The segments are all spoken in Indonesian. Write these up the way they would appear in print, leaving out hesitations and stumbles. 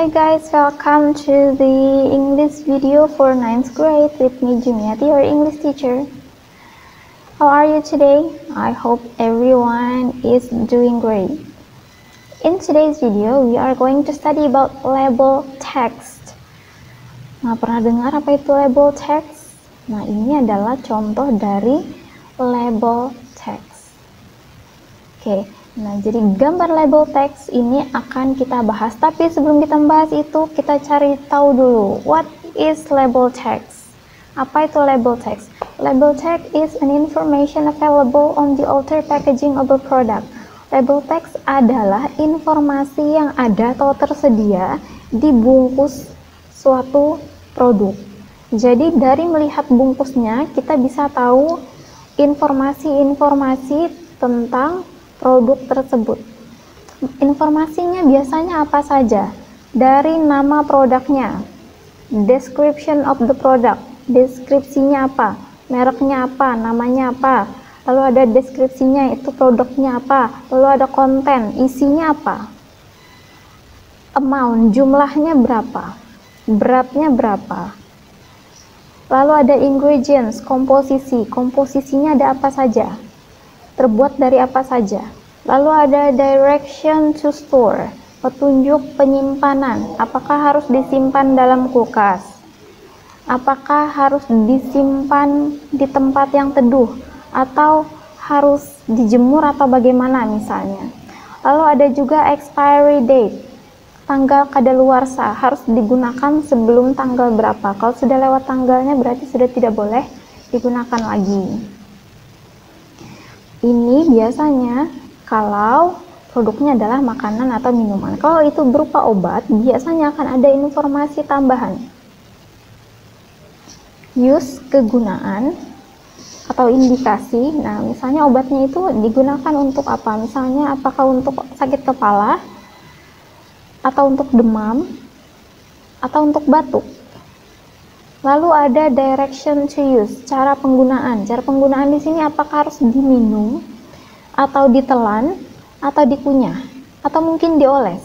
Hi guys, welcome to the English video for 9th grade with me Jumiati, your English teacher. How are you today? I hope everyone is doing great. In today's video, we are going to study about label text. Nah, pernah dengar apa itu label text? Nah, ini adalah contoh dari label text. Oke. Nah, jadi gambar label text ini akan kita bahas. Tapi sebelum kita bahas itu, kita cari tahu dulu, what is label text? Apa itu label text? Label text is an information available on the outer packaging of a product. Label text adalah informasi yang ada atau tersedia di bungkus suatu produk. Jadi dari melihat bungkusnya, kita bisa tahu informasi-informasi tentang produk tersebut. Informasinya biasanya apa saja? Dari nama produknya, description of the product, deskripsinya apa, mereknya apa, namanya apa, lalu ada deskripsinya, itu produknya apa, lalu ada konten, isinya apa, amount, jumlahnya berapa, beratnya berapa, lalu ada ingredients, komposisi, komposisinya ada apa saja, terbuat dari apa saja. Lalu ada direction to store, petunjuk penyimpanan, apakah harus disimpan dalam kulkas, apakah harus disimpan di tempat yang teduh, atau harus dijemur atau bagaimana misalnya. Lalu ada juga expiry date, tanggal kadaluarsa, harus digunakan sebelum tanggal berapa. Kalau sudah lewat tanggalnya berarti sudah tidak boleh digunakan lagi. Ini biasanya kalau produknya adalah makanan atau minuman. Kalau itu berupa obat, biasanya akan ada informasi tambahan. Use, kegunaan, atau indikasi. Nah, misalnya obatnya itu digunakan untuk apa? Misalnya apakah untuk sakit kepala, atau untuk demam, atau untuk batuk. Lalu ada direction to use, cara penggunaan. Cara penggunaan di sini apakah harus diminum, atau ditelan, atau dikunyah, atau mungkin dioles.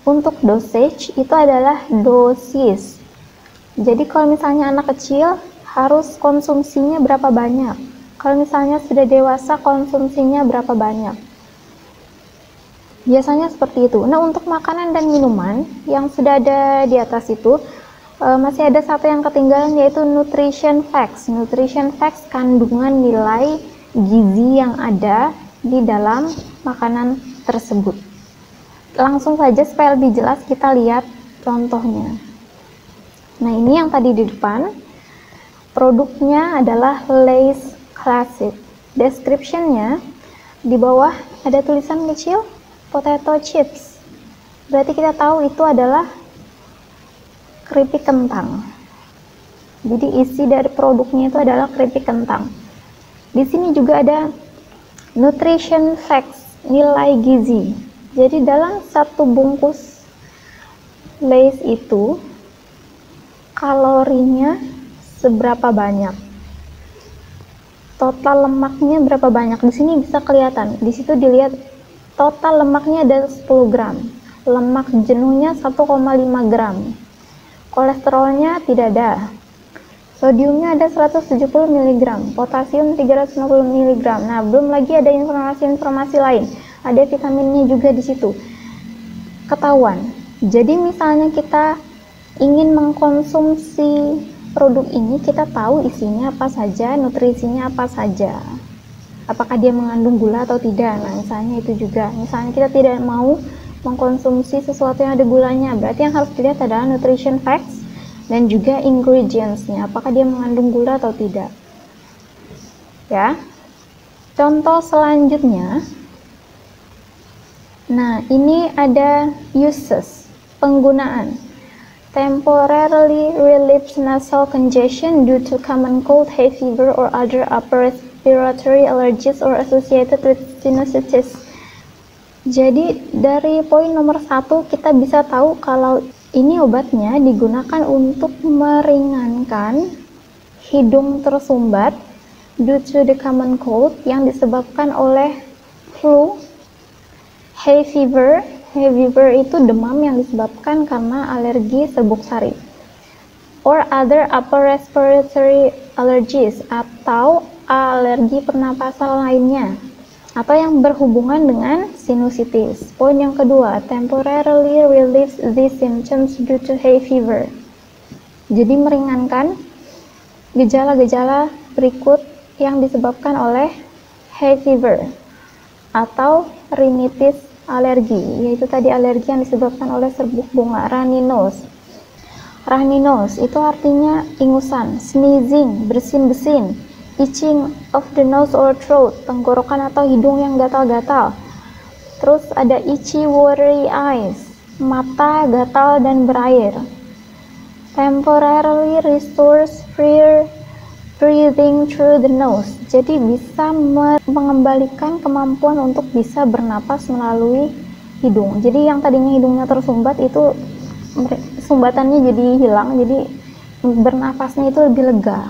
Untuk dosage itu adalah dosis. Jadi kalau misalnya anak kecil harus konsumsinya berapa banyak. Kalau misalnya sudah dewasa konsumsinya berapa banyak. Biasanya seperti itu. Nah, untuk makanan dan minuman yang sudah ada di atas itu, masih ada satu yang ketinggalan, yaitu nutrition facts. Nutrition facts, kandungan nilai gizi yang ada di dalam makanan tersebut. Langsung saja supaya lebih jelas kita lihat contohnya. Nah, ini yang tadi di depan, produknya adalah Lay's Classic. Description-nya di bawah ada tulisan kecil potato chips. Berarti kita tahu itu adalah keripik kentang. Jadi isi dari produknya itu adalah keripik kentang. Di sini juga ada nutrition facts, nilai gizi. Jadi dalam satu bungkus Lay's itu kalorinya seberapa banyak, total lemaknya berapa banyak. Di sini bisa kelihatan. Di situ dilihat total lemaknya ada 10 gram, lemak jenuhnya 1,5 gram. Kolesterolnya tidak ada, sodiumnya ada 170 mg, potasium 350 mg. Nah, belum lagi ada informasi-informasi lain, ada vitaminnya juga di situ. Ketahuan. Jadi misalnya kita ingin mengkonsumsi produk ini, kita tahu isinya apa saja, nutrisinya apa saja. Apakah dia mengandung gula atau tidak. Nah, misalnya itu juga. Misalnya kita tidak mau mengkonsumsi sesuatu yang ada gulanya, berarti yang harus dilihat adalah nutrition facts dan juga ingredients-nya, apakah dia mengandung gula atau tidak. Ya. Contoh selanjutnya. Nah, ini ada uses, penggunaan. Temporarily relieves nasal congestion due to common cold, hay fever, or other upper respiratory allergies or associated with sinusitis. Jadi dari poin nomor 1 kita bisa tahu kalau ini obatnya digunakan untuk meringankan hidung tersumbat due to the common cold yang disebabkan oleh flu, hay fever, hay fever itu demam yang disebabkan karena alergi serbuk sari. Or other upper respiratory allergies, atau alergi pernapasan lainnya, atau yang berhubungan dengan sinusitis. Poin yang kedua, temporarily relieves these symptoms due to hay fever. Jadi meringankan gejala-gejala berikut yang disebabkan oleh hay fever atau rhinitis alergi, yaitu tadi alergi yang disebabkan oleh serbuk bunga, rhininos. Rhininos itu artinya ingusan, sneezing, bersin-bersin, itching of the nose or throat, tenggorokan atau hidung yang gatal-gatal. Terus ada itchy watery eyes, mata gatal dan berair. Temporarily restores freer breathing through the nose, jadi bisa mengembalikan kemampuan untuk bisa bernapas melalui hidung. Jadi yang tadinya hidungnya tersumbat itu sumbatannya jadi hilang, jadi bernapasnya itu lebih lega.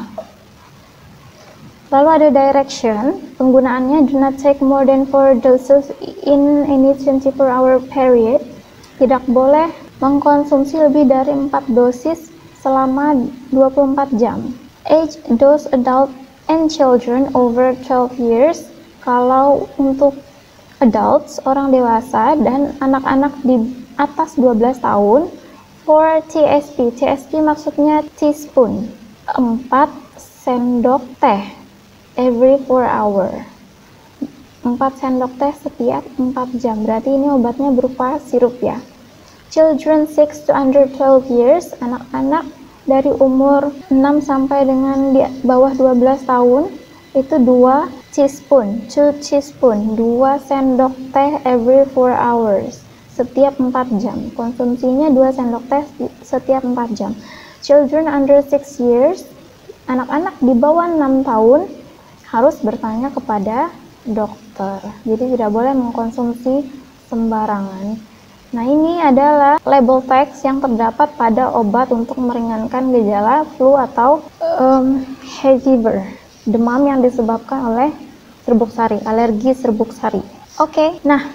Lalu ada direction, penggunaannya do not take more than 4 doses in any 24-hour period. Tidak boleh mengkonsumsi lebih dari 4 dosis selama 24 jam. Age dose adult and children over 12 years. Kalau untuk adults, orang dewasa dan anak-anak di atas 12 tahun. For TSP, TSP maksudnya teaspoon, 4 sendok teh every 4 hour. 4 sendok teh setiap 4 jam, berarti ini obatnya berupa sirup ya. Children 6 to under 12 years, anak-anak dari umur 6 sampai dengan di bawah 12 tahun, itu 2 teaspoon, 2 teaspoon, 2 sendok teh every 4 hours. Setiap 4 jam, konsumsinya 2 sendok teh setiap 4 jam. Children under 6 years, anak-anak di bawah 6 tahun harus bertanya kepada dokter. Jadi tidak boleh mengkonsumsi sembarangan. Nah, ini adalah label teks yang terdapat pada obat untuk meringankan gejala flu atau hay fever, demam yang disebabkan oleh serbuk sari, alergi serbuk sari. Oke, nah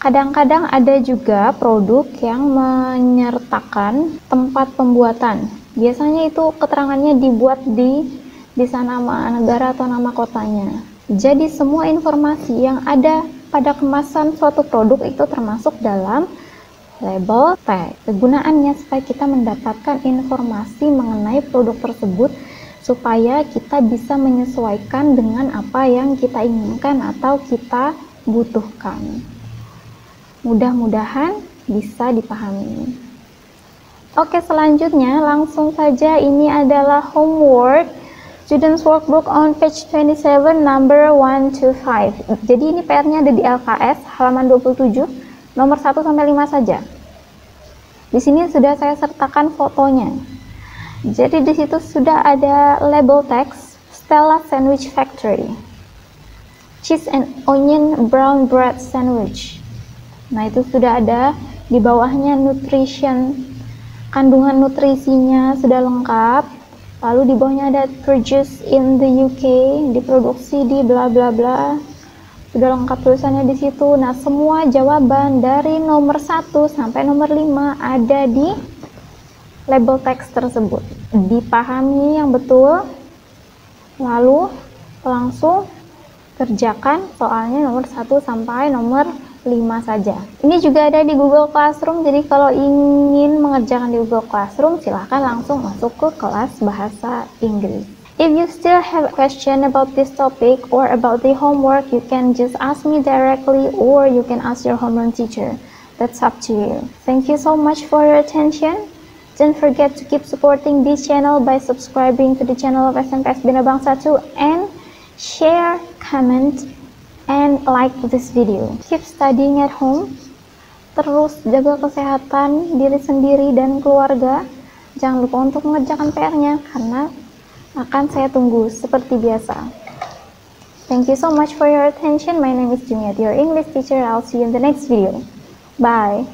kadang-kadang ada juga produk yang menyertakan tempat pembuatan. Biasanya itu keterangannya dibuat di nama negara atau nama kotanya. Jadi semua informasi yang ada pada kemasan suatu produk itu termasuk dalam label tag. Kegunaannya supaya kita mendapatkan informasi mengenai produk tersebut supaya kita bisa menyesuaikan dengan apa yang kita inginkan atau kita butuhkan. Mudah-mudahan bisa dipahami. Oke, selanjutnya langsung saja, ini adalah homework students workbook on page 27 number 1 to 5. Jadi ini PR-nya ada di LKS halaman 27 nomor 1 sampai 5 saja. Di sini sudah saya sertakan fotonya. Jadi di situ sudah ada label text Stella Sandwich Factory, cheese and onion brown bread sandwich. Nah, itu sudah ada di bawahnya nutrition, kandungan nutrisinya sudah lengkap. Lalu di bawahnya ada produced in the UK, diproduksi di bla bla bla. Sudah lengkap tulisannya di situ. Nah, semua jawaban dari nomor 1 sampai nomor 5 ada di label teks tersebut. Dipahami yang betul. Lalu langsung kerjakan soalnya nomor 1 sampai nomor 5 saja. Ini juga ada di Google Classroom, jadi kalau ingin mengerjakan di Google Classroom silahkan langsung masuk ke kelas bahasa Inggris. If you still have a question about this topic or about the homework, you can just ask me directly or you can ask your homeroom teacher. That's up to you. Thank you so much for your attention. Don't forget to keep supporting this channel by subscribing to the channel of SMPS Bina Bangsa 2 and share, comment, and like this video. Keep studying at home. Terus jaga kesehatan diri sendiri dan keluarga. Jangan lupa untuk mengerjakan PR-nya karena akan saya tunggu seperti biasa. Thank you so much for your attention. My name is Jumiat, your English teacher. I'll see you in the next video. Bye.